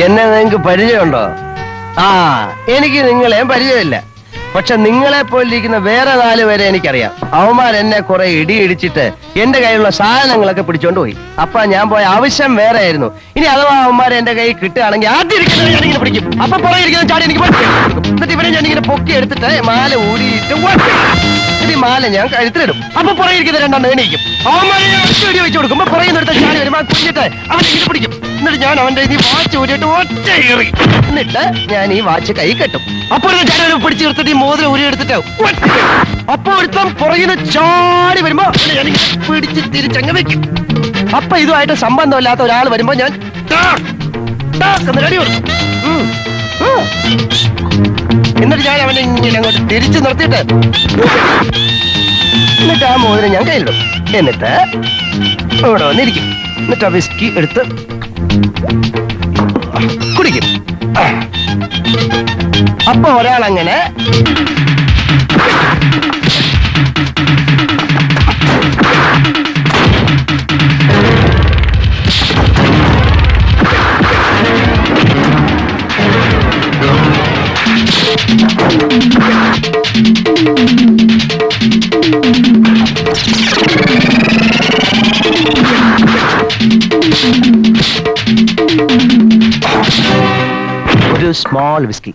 എന്നെ നിങ്ങൾക്ക് പരിചയമുണ്ടോ? ആ, എനിക്ക് നിങ്ങളെയും പരിചയമില്ല. പക്ഷെ നിങ്ങളെ പോലിരിക്കുന്ന വേറെ 4 പേരെ എനിക്കറിയാം. അവന്മാർ എന്നെ കുറെ ഇടിയിടിച്ചിട്ട് എന്റെ കയ്യിലുള്ള സാധനങ്ങളൊക്കെ പിടിച്ചോണ്ട് പോയി. അപ്പൊ ഞാൻ പോയ ആവശ്യം വേറെ ആയിരുന്നു. ഇനി അഥവാ അവന്മാരെ എന്റെ കൈ കിട്ടുകയാണെങ്കിൽ ആദ്യം ഇരിക്കുന്നത് ഞാനിങ്ങനെ പിടിക്കും. അപ്പൊ പുറകെ ഇരിക്കുന്ന ചാടി എനിക്ക് എന്നിട്ട് ഇവരെ ഞാനിങ്ങനെ പൊക്കി എടുത്തിട്ട് മാല ഊടിയിട്ട് ഈ മാല ഞാൻ കഴുത്തിലിടും. അപ്പൊ പുറകെ ഇരിക്കുന്ന 2 എണീക്കും. അവന്മാരെ വെടി വെച്ച് കൊടുക്കുമ്പോ പുറകെ നിർത്താൻ ചാടി വരുമ്പോ കുഞ്ഞിട്ട് അവനെ ഇങ്ങനെ പിടിക്കും. എന്നിട്ട് ഞാൻ അവന്റെ ഈ വാച്ച് ഊരിയിട്ട് ഒറ്റ ഏറി. എന്നിട്ട് ഞാൻ ഈ വാച്ച് കൈ കെട്ടും. അപ്പോൾ ചാടി പിടിച്ച് നിർത്തിട്ട് ഈ മോതിരം ഊരി എടുത്തിട്ട് അപ്പൊ ഒരുത്തം പുറകിന് ചാടി വരുമ്പോ പിടിച്ച് തിരിച്ചങ്ങ് വെക്കും. അപ്പൊ ഇതുമായിട്ട് സംബന്ധമില്ലാത്ത ഒരാൾ വരുമ്പോ ഞാൻ റെഡി കൊടുക്കും. എന്നിട്ട് ഞാൻ അവനെ ഇങ്ങനെ അങ്ങോട്ട് തിരിച്ചു നിർത്തിയിട്ട് എന്നിട്ട് ആ മോതിരം ഞാൻ കയ്യിലിടും. എന്നിട്ട് ഇവിടെ വന്നിരിക്കും. എന്നിട്ട് ആ വിസ്കി എടുത്ത് കുടിക്കും. അപ്പൊ ഒരാളങ്ങനെ ഒരു സ്മോൾ വിസ്കി